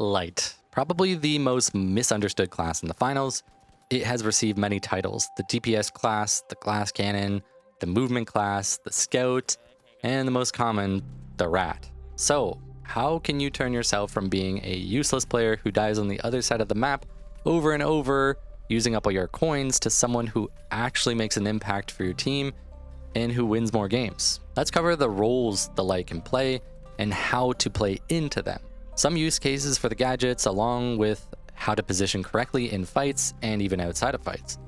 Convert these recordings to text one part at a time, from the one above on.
Light. Probably the most misunderstood class in the finals. It has received many titles: the DPS class, the glass cannon, the movement class, the scout, and the most common, the rat. So, how can you turn yourself from being a useless player who dies on the other side of the map over and over, using up all your coins, to someone who actually makes an impact for your team and who wins more games? Let's cover the roles the light can play and how to play into them. Some use cases for the gadgets, along with how to position correctly in fights and even outside of fights.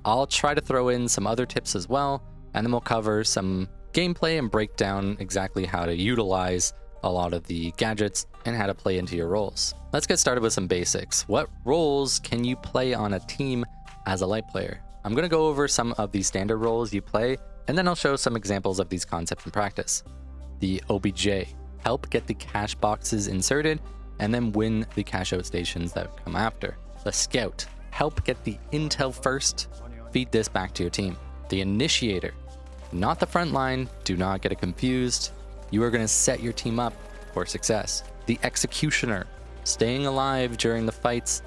I'll try to throw in some other tips as well, and then we'll cover some gameplay and break down exactly how to utilize a lot of the gadgets and how to play into your roles. Let's get started with some basics. What roles can you play on a team as a light player? I'm going to go over some of the standard roles you play, and then I'll show some examples of these concepts in practice. The OBJ, help get the cash boxes inserted and then win the cash out stations that come after. The Scout, help get the intel first, feed this back to your team. The Initiator, not the front line, do not get it confused. You are going to set your team up for success. The Executioner, staying alive during the fights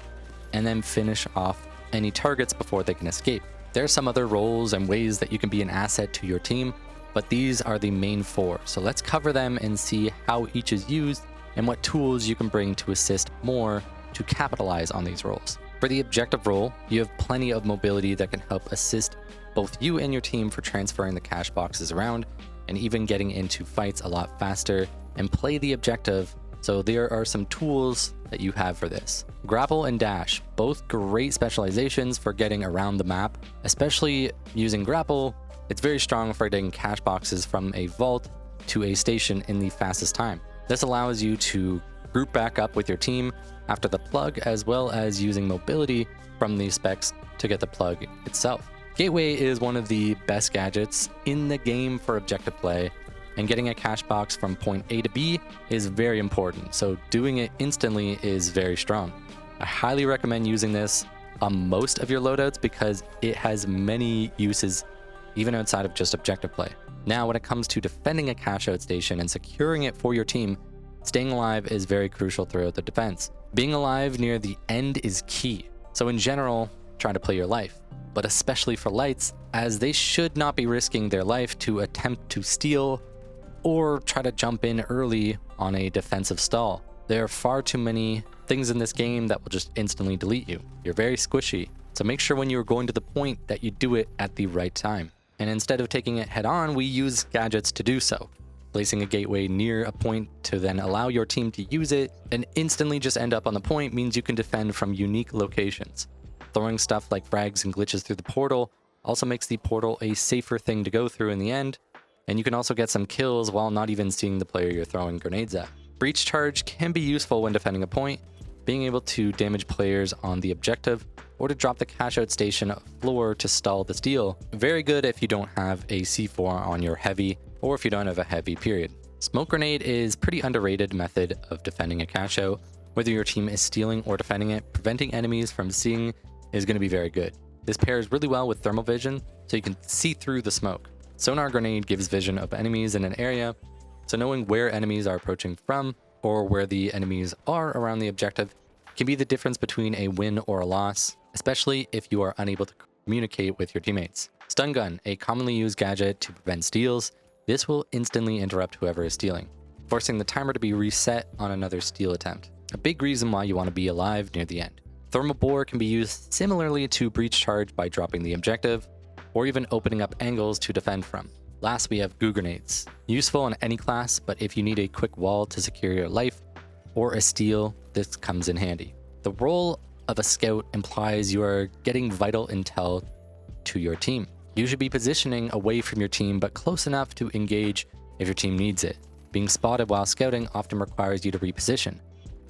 and then finish off any targets before they can escape. There are some other roles and ways that you can be an asset to your team, but these are the main four. So let's cover them and see how each is used and what tools you can bring to assist more to capitalize on these roles. For the objective role, you have plenty of mobility that can help assist both you and your team for transferring the cash boxes around and even getting into fights a lot faster and play the objective. So there are some tools that you have for this. Grapple and Dash, both great specializations for getting around the map, especially using Grapple. It's very strong for getting cash boxes from a vault to a station in the fastest time. This allows you to group back up with your team after the plug, as well as using mobility from the specs to get the plug itself. Gateway is one of the best gadgets in the game for objective play, and getting a cash box from point A to B is very important, so doing it instantly is very strong. I highly recommend using this on most of your loadouts because it has many uses even outside of just objective play. Now, when it comes to defending a cash out station and securing it for your team, staying alive is very crucial throughout the defense. Being alive near the end is key. So in general, try to play your life, but especially for lights, as they should not be risking their life to attempt to steal or try to jump in early on a defensive stall. There are far too many things in this game that will just instantly delete you. You're very squishy, so make sure when you're going to the point that you do it at the right time. And instead of taking it head on, we use gadgets to do so. Placing a gateway near a point to then allow your team to use it and instantly just end up on the point means you can defend from unique locations. Throwing stuff like frags and glitches through the portal also makes the portal a safer thing to go through in the end, and you can also get some kills while not even seeing the player you're throwing grenades at. Breach charge can be useful when defending a point, being able to damage players on the objective or to drop the cash out station floor to stall the steal. Very good if you don't have a C4 on your heavy or if you don't have a heavy period. Smoke grenade is pretty underrated method of defending a cash out. Whether your team is stealing or defending it, preventing enemies from seeing is going to be very good. This pairs really well with thermal vision, so you can see through the smoke. Sonar grenade gives vision of enemies in an area, so knowing where enemies are approaching from or where the enemies are around the objective can be the difference between a win or a loss, especially if you are unable to communicate with your teammates. Stun gun, a commonly used gadget to prevent steals. This will instantly interrupt whoever is stealing, forcing the timer to be reset on another steal attempt. A big reason why you want to be alive near the end. Thermal bore can be used similarly to breach charge by dropping the objective, or even opening up angles to defend from. Last, we have goo grenades. Useful in any class, but if you need a quick wall to secure your life or a steal, this comes in handy. The role of a scout implies you are getting vital intel to your team. You should be positioning away from your team, but close enough to engage if your team needs it. Being spotted while scouting often requires you to reposition,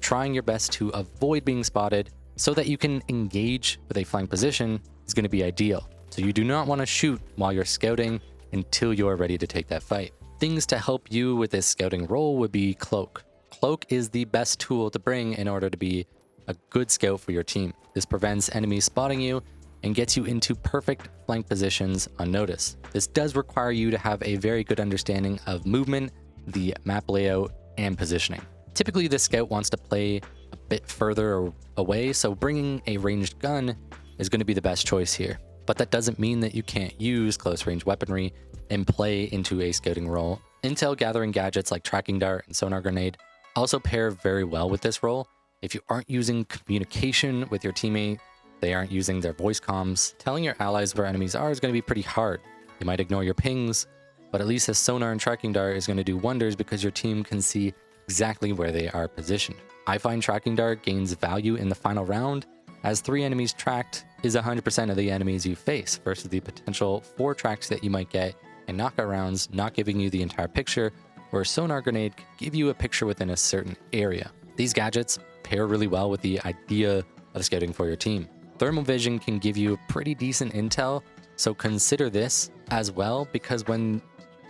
trying your best to avoid being spotted so that you can engage with a flank position is going to be ideal. So you do not want to shoot while you're scouting until you are ready to take that fight. Things to help you with this scouting role would be Cloak. Cloak is the best tool to bring in order to be a good scout for your team. This prevents enemies spotting you and gets you into perfect flank positions unnoticed. This does require you to have a very good understanding of movement, the map layout, and positioning. Typically, the scout wants to play a bit further away, so bringing a ranged gun is going to be the best choice here. But that doesn't mean that you can't use close range weaponry and play into a scouting role. Intel gathering gadgets like tracking dart and sonar grenade also pair very well with this role. If you aren't using communication with your teammate, they aren't using their voice comms, telling your allies where enemies are is going to be pretty hard. You might ignore your pings, but at least this sonar and tracking dart is going to do wonders because your team can see exactly where they are positioned. I find tracking dart gains value in the final round, as 3 enemies tracked is 100% of the enemies you face versus the potential 4 tracks that you might get in knockout rounds, not giving you the entire picture, where a sonar grenade could give you a picture within a certain area. These gadgets pair really well with the idea of scouting for your team. Thermal vision can give you pretty decent intel, so consider this as well, because when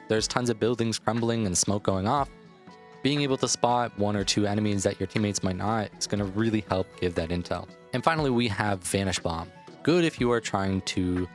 there's tons of buildings crumbling and smoke going off, being able to spot 1 or 2 enemies that your teammates might not is going to really help give that intel. And finally, we have Vanish Bomb. Good if you are trying to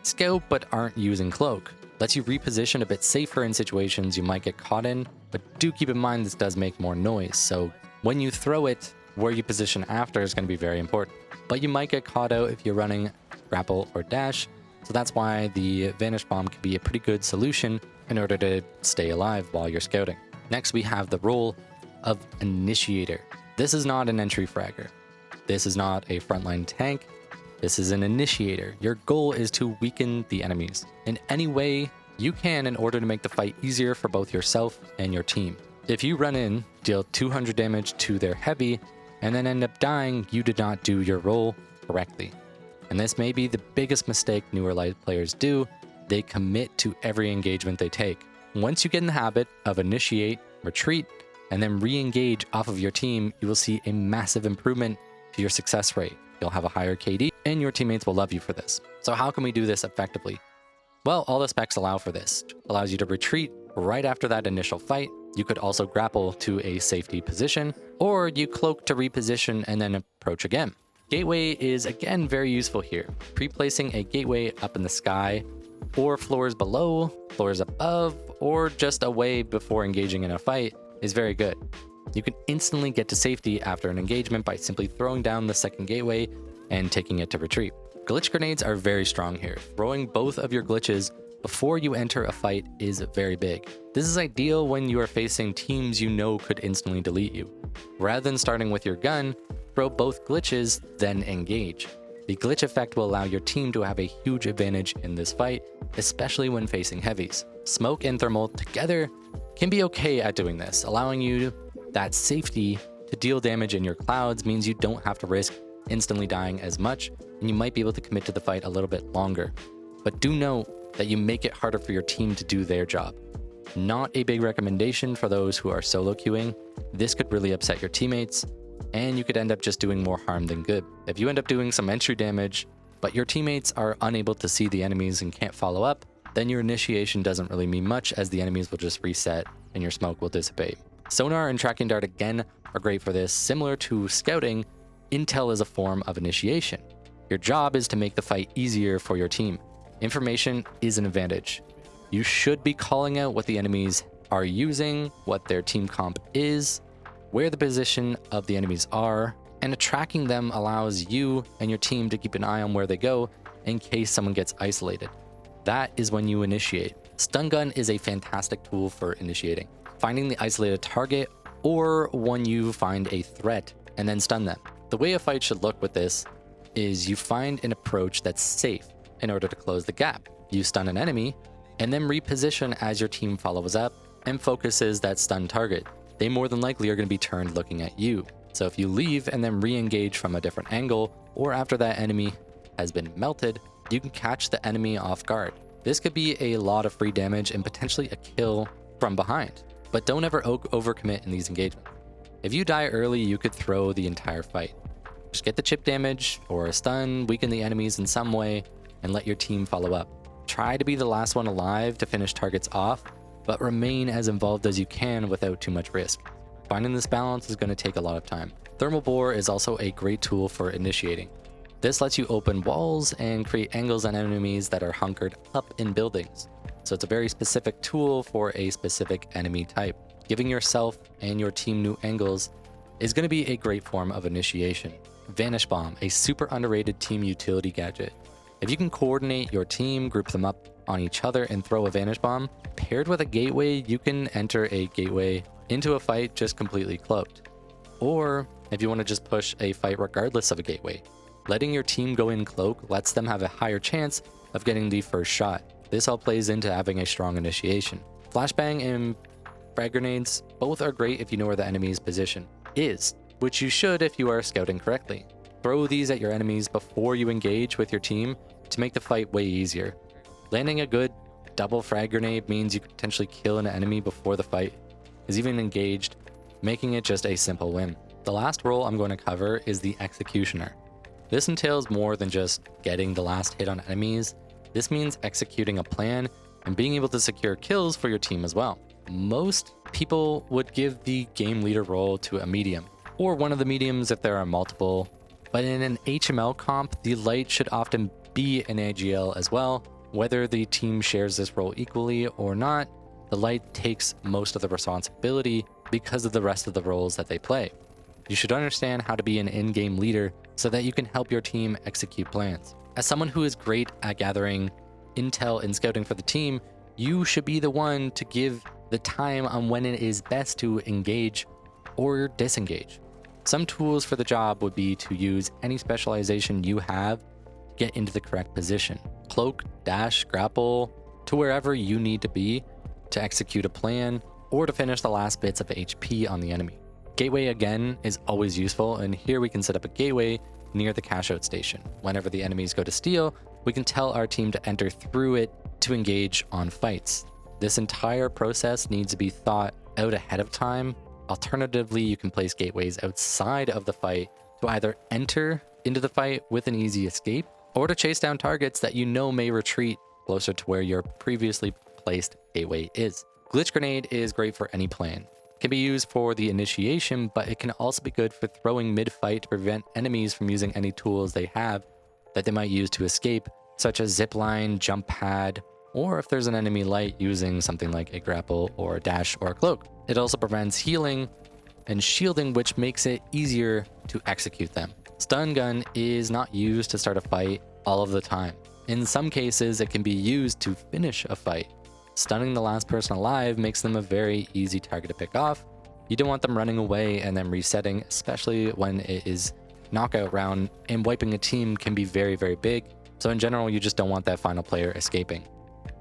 scout but aren't using Cloak. Lets you reposition a bit safer in situations you might get caught in, but do keep in mind this does make more noise, so when you throw it, where you position after is going to be very important. But you might get caught out if you're running grapple or dash, so that's why the Vanish Bomb can be a pretty good solution in order to stay alive while you're scouting. Next, we have the role of Initiator. This is not an entry fragger. This is not a frontline tank. This is an Initiator. Your goal is to weaken the enemies in any way you can in order to make the fight easier for both yourself and your team. If you run in, deal 200 damage to their heavy, and then end up dying, you did not do your role correctly. And this may be the biggest mistake newer light players do. They commit to every engagement they take. Once you get in the habit of initiate, retreat, and then re-engage off of your team, you will see a massive improvement to your success rate. You'll have a higher KD, and your teammates will love you for this. So how can we do this effectively? Well, all the specs allow for this. It allows you to retreat right after that initial fight. You could also grapple to a safety position, or you cloak to reposition and then approach again. Gateway is again very useful here. Pre-placing a gateway up in the sky, or floors below, floors above, or just away before engaging in a fight is very good. You can instantly get to safety after an engagement by simply throwing down the second gateway and taking it to retreat. Glitch grenades are very strong here. Throwing both of your glitches before you enter a fight is very big. This is ideal when you are facing teams you know could instantly delete you. Rather than starting with your gun, throw both glitches, then engage. The glitch effect will allow your team to have a huge advantage in this fight, especially when facing heavies. Smoke and thermal together can be okay at doing this. Allowing you that safety to deal damage in your clouds means you don't have to risk instantly dying as much, and you might be able to commit to the fight a little bit longer. But do note that you make it harder for your team to do their job. Not a big recommendation for those who are solo queuing. This could really upset your teammates, and you could end up just doing more harm than good. If you end up doing some entry damage, but your teammates are unable to see the enemies and can't follow up, then your initiation doesn't really mean much, as the enemies will just reset and your smoke will dissipate. Sonar and tracking dart again are great for this. Similar to scouting, intel is a form of initiation. Your job is to make the fight easier for your team. Information is an advantage. You should be calling out what the enemies are using, what their team comp is, where the position of the enemies are, and tracking them allows you and your team to keep an eye on where they go in case someone gets isolated. That is when you initiate. Stun gun is a fantastic tool for initiating. Finding the isolated target, or when you find a threat and then stun them. The way a fight should look with this is you find an approach that's safe in order to close the gap. You stun an enemy and then reposition as your team follows up and focuses that stun target. They more than likely are going to be turned looking at you. So if you leave and then re-engage from a different angle, or after that enemy has been melted, you can catch the enemy off guard. This could be a lot of free damage and potentially a kill from behind. But don't ever overcommit in these engagements. If you die early, you could throw the entire fight. Just get the chip damage or a stun, weaken the enemies in some way, and let your team follow up. Try to be the last one alive to finish targets off, but remain as involved as you can without too much risk. Finding this balance is going to take a lot of time. Thermal bore is also a great tool for initiating. This lets you open walls and create angles on enemies that are hunkered up in buildings. So it's a very specific tool for a specific enemy type. Giving yourself and your team new angles is going to be a great form of initiation. Vanish Bomb, a super underrated team utility gadget. If you can coordinate your team, group them up on each other, and throw a Vanish Bomb, paired with a gateway, you can enter a gateway into a fight just completely cloaked. Or if you want to just push a fight regardless of a gateway, letting your team go in cloak lets them have a higher chance of getting the first shot. This all plays into having a strong initiation. Flashbang and frag grenades, both are great if you know where the enemy's position is, which you should if you are scouting correctly. Throw these at your enemies before you engage with your team to make the fight way easier. Landing a good double frag grenade means you can potentially kill an enemy before the fight is even engaged, making it just a simple win. The last role I'm going to cover is the Executioner. This entails more than just getting the last hit on enemies. This means executing a plan and being able to secure kills for your team as well. Most people would give the game leader role to a medium, or one of the mediums if there are multiple, but in an HML comp, the light should often be an AGL as well. Whether the team shares this role equally or not, the light takes most of the responsibility because of the rest of the roles that they play. You should understand how to be an in-game leader so that you can help your team execute plans. As someone who is great at gathering intel and scouting for the team, you should be the one to give the time on when it is best to engage or disengage. Some tools for the job would be to use any specialization you have to get into the correct position. Cloak, dash, grapple, to wherever you need to be to execute a plan or to finish the last bits of HP on the enemy. Gateway again is always useful, and here we can set up a gateway near the cash out station. Whenever the enemies go to steal, we can tell our team to enter through it to engage on fights. This entire process needs to be thought out ahead of time. Alternatively, you can place gateways outside of the fight to either enter into the fight with an easy escape or to chase down targets that you know may retreat closer to where your previously placed gateway is. Glitch Grenade is great for any plan. It can be used for the initiation, but it can also be good for throwing mid-fight to prevent enemies from using any tools they have that they might use to escape, such as zipline, jump pad, or if there's an enemy light using something like a grapple or a dash or a cloak. It also prevents healing and shielding, which makes it easier to execute them. Stun gun is not used to start a fight all of the time. In some cases, it can be used to finish a fight. Stunning the last person alive makes them a very easy target to pick off. You don't want them running away and then resetting, especially when it is knockout round, and wiping a team can be very, very big. So in general, you just don't want that final player escaping.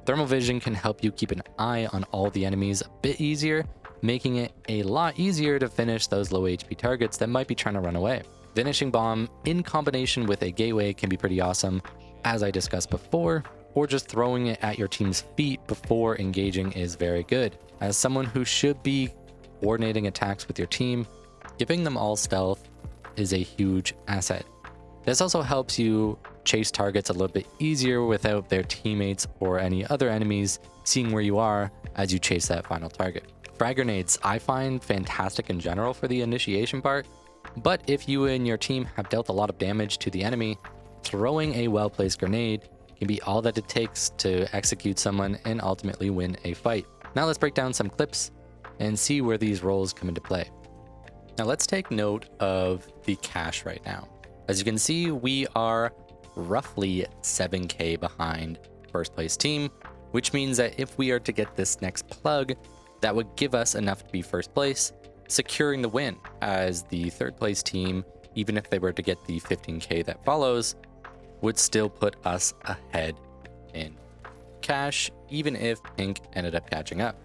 Thermal vision can help you keep an eye on all the enemies a bit easier, making it a lot easier to finish those low HP targets that might be trying to run away. Vanishing Bomb in combination with a gateway can be pretty awesome, as I discussed before, or just throwing it at your team's feet before engaging is very good. As someone who should be coordinating attacks with your team, giving them all stealth is a huge asset. This also helps you chase targets a little bit easier without their teammates or any other enemies seeing where you are as you chase that final target. Frag grenades I find fantastic in general for the initiation part, but if you and your team have dealt a lot of damage to the enemy, throwing a well-placed grenade can be all that it takes to execute someone and ultimately win a fight. Now let's break down some clips and see where these roles come into play. Now let's take note of the cash right now. As you can see, we are roughly 7K behind first place team, which means that if we are to get this next plug, that would give us enough to be first place, securing the win, as the third place team, even if they were to get the 15K that follows, would still put us ahead in cash, even if Pink ended up catching up.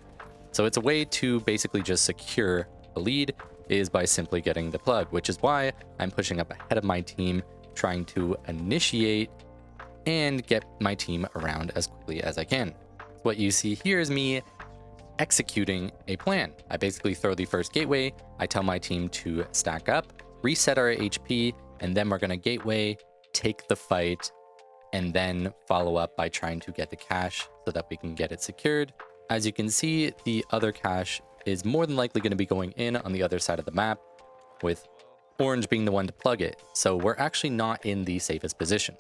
So it's a way to basically just secure the lead is by simply getting the plug, which is why I'm pushing up ahead of my team, trying to initiate and get my team around as quickly as I can. What you see here is me executing a plan. I basically throw the first gateway, I tell my team to stack up, reset our HP, and then we're gonna gateway, take the fight, and then follow up by trying to get the cash so that we can get it secured. As you can see, the other cash is more than likely going to be going in on the other side of the map, with orange being the one to plug it. So we're actually not in the safest position.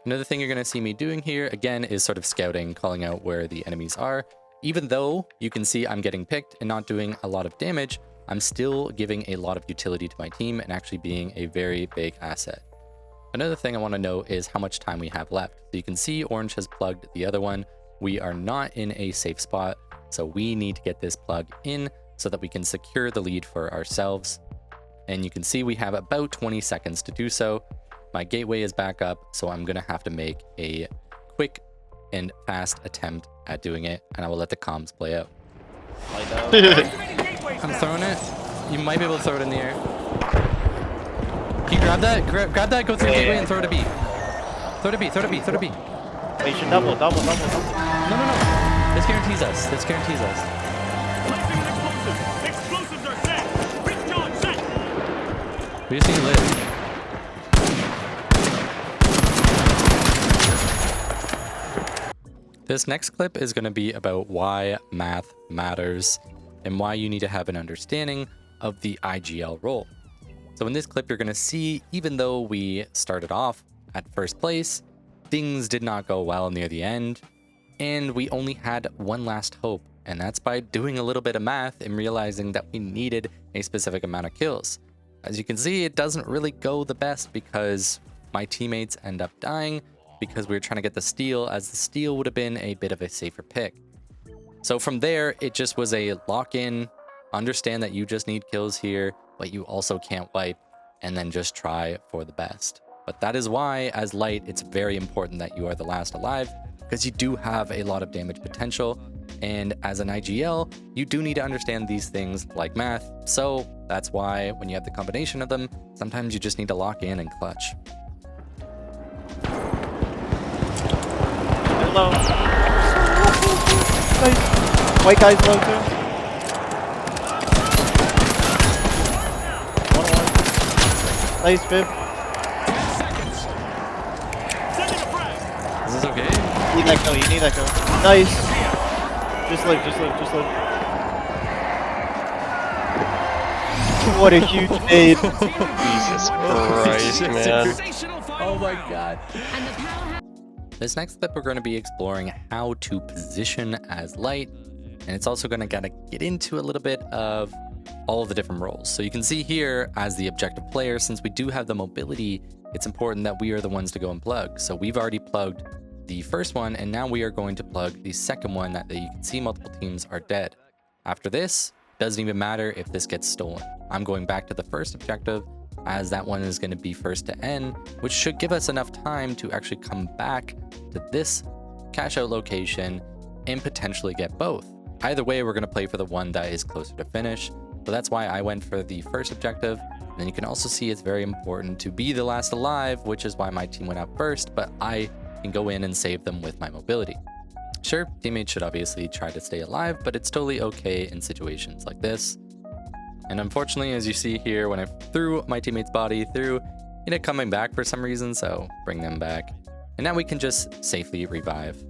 Another thing you're going to see me doing here, again, is sort of scouting, calling out where the enemies are. Even though you can see I'm getting picked and not doing a lot of damage, I'm still giving a lot of utility to my team and actually being a very big asset. Another thing I want to note is how much time we have left. So you can see orange has plugged the other one. We are not in a safe spot, so we need to get this plug in so that we can secure the lead for ourselves. And you can see we have about 20 seconds to do so. My gateway is back up, so I'm going to have to make a quick and fast attempt at doing it, and I will let the comms play out. I'm throwing it. You might be able to throw it in the air. Can you grab that? Grab that, go through the gateway and throw it to B. Throw it to B, throw it to B, throw it to B. Wait, you should double. No. This guarantees us. This guarantees us. Explosives are set. Big John set. We just need to live. This next clip is going to be about why math matters and why you need to have an understanding of the IGL role. So in this clip, you're going to see, even though we started off at first place, things did not go well near the end, and we only had one last hope, and that's by doing a little bit of math and realizing that we needed a specific amount of kills. As you can see, it doesn't really go the best because my teammates end up dying because we were trying to get the steal, as the steal would have been a bit of a safer pick. So from there, it just was a lock-in, understand that you just need kills here, but you also can't wipe, and then just try for the best. But that is why, as Light, it's very important that you are the last alive, because you do have a lot of damage potential, and as an IGL, you do need to understand these things like math, so that's why when you have the combination of them, sometimes you just need to lock in and clutch. Low. Nice. White guy's low too. 1-1. Nice, Fib. 10 seconds. Sending a frag. Is this okay? You need that kill, you need that kill. Nice. Just live. What a huge nade. Jesus Christ, man. Oh my god. This next clip, we're going to be exploring how to position as Light, and it's also going to kind of get into a little bit of all of the different roles. So you can see here, as the objective player, since we do have the mobility, it's important that we are the ones to go and plug. So we've already plugged the first one, and now we are going to plug the second one that you can see multiple teams are dead. After this, doesn't even matter if this gets stolen. I'm going back to the first objective, as that one is going to be first to end, which should give us enough time to actually come back to this cash out location and potentially get both. Either way, we're going to play for the one that is closer to finish. So that's why I went for the first objective. And then you can also see it's very important to be the last alive, which is why my team went out first, but I can go in and save them with my mobility. Sure, teammates should obviously try to stay alive, but it's totally okay in situations like this. And unfortunately, as you see here, when I threw my teammate's body through, it ended coming back for some reason, so bring them back. And now we can just safely revive.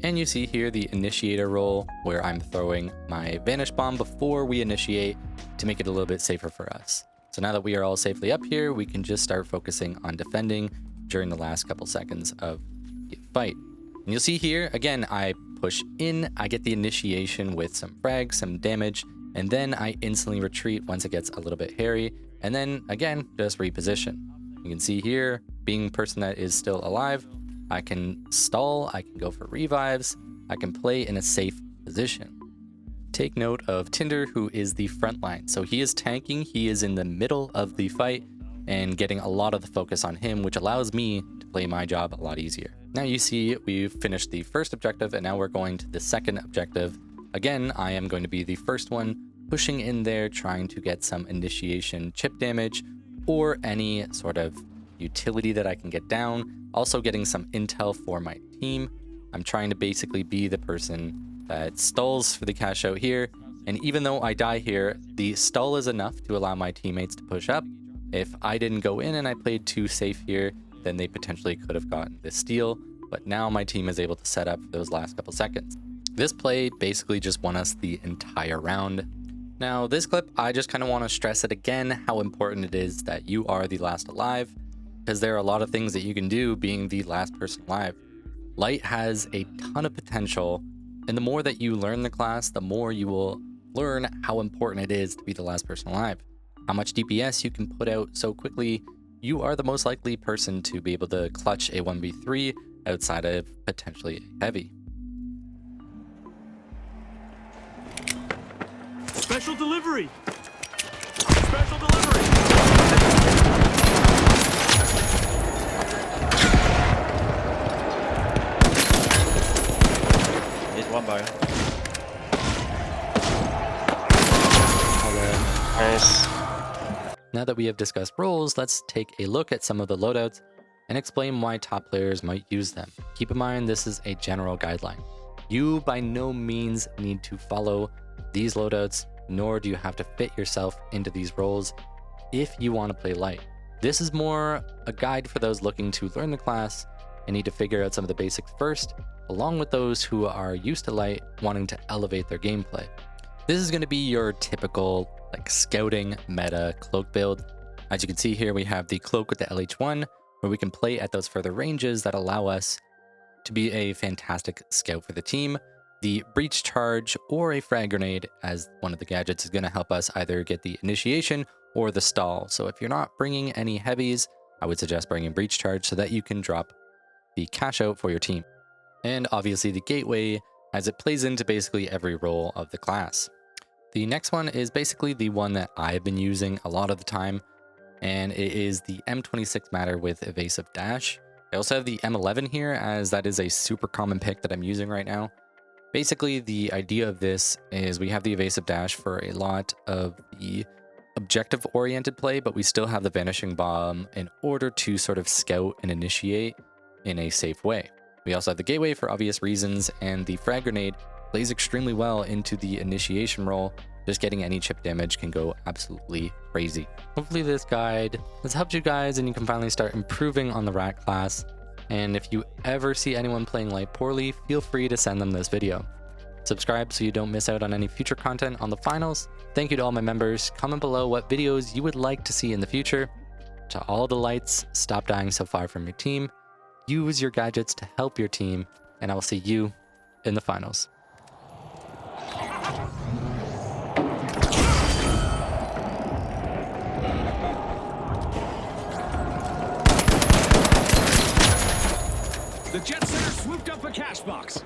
And you see here the Initiator role, where I'm throwing my Vanish Bomb before we initiate to make it a little bit safer for us. So now that we are all safely up here, we can just start focusing on defending during the last couple seconds of the fight. And you'll see here, again, I push in, I get the initiation with some frags, some damage, and then I instantly retreat once it gets a little bit hairy, and then again, just reposition. You can see here, being a person that is still alive, I can stall, I can go for revives, I can play in a safe position. Take note of Tinder, who is the front line. So he is tanking, he is in the middle of the fight, and getting a lot of the focus on him, which allows me to play my job a lot easier. Now you see we've finished the first objective, and now we're going to the second objective. Again, I am going to be the first one pushing in there, trying to get some initiation chip damage or any sort of utility that I can get down. Also getting some intel for my team. I'm trying to basically be the person that stalls for the cash out here. And even though I die here, the stall is enough to allow my teammates to push up. If I didn't go in and I played too safe here, then they potentially could have gotten this steal. But now my team is able to set up for those last couple seconds. This play basically just won us the entire round. Now this clip, I just kind of want to stress it again, how important it is that you are the last alive, because there are a lot of things that you can do being the last person alive. Light has a ton of potential, and the more that you learn the class, the more you will learn how important it is to be the last person alive. How much DPS you can put out so quickly, you are the most likely person to be able to clutch a 1v3 outside of potentially a heavy. Special delivery. Special delivery. He's one bar. Nice. Now that we have discussed roles, let's take a look at some of the loadouts and explain why top players might use them. Keep in mind, this is a general guideline. You by no means need to follow these loadouts, nor do you have to fit yourself into these roles if you want to play light. This is more a guide for those looking to learn the class and need to figure out some of the basics first, along with those who are used to light wanting to elevate their gameplay. This is going to be your typical like scouting meta cloak build. As you can see here, we have the cloak with the LH1, where we can play at those further ranges that allow us to be a fantastic scout for the team. The breach charge or a frag grenade as one of the gadgets is going to help us either get the initiation or the stall. So if you're not bringing any heavies, I would suggest bringing breach charge so that you can drop the cash out for your team. And obviously the gateway, as it plays into basically every role of the class. The next one is basically the one that I've been using a lot of the time, and it is the M26 Matter with Evasive Dash. I also have the M11 here, as that is a super common pick that I'm using right now. Basically, the idea of this is we have the Evasive Dash for a lot of the objective-oriented play, but we still have the Vanishing Bomb in order to sort of scout and initiate in a safe way. We also have the Gateway for obvious reasons, and the Frag Grenade plays extremely well into the initiation role. Just getting any chip damage can go absolutely crazy. Hopefully this guide has helped you guys and you can finally start improving on the rat class. And if you ever see anyone playing light poorly, feel free to send them this video. Subscribe so you don't miss out on any future content on the finals. Thank you to all my members. Comment below what videos you would like to see in the future. To all the lights, stop dying so far from your team. Use your gadgets to help your team, and I will see you in the finals. The jet setter swooped up a cash box.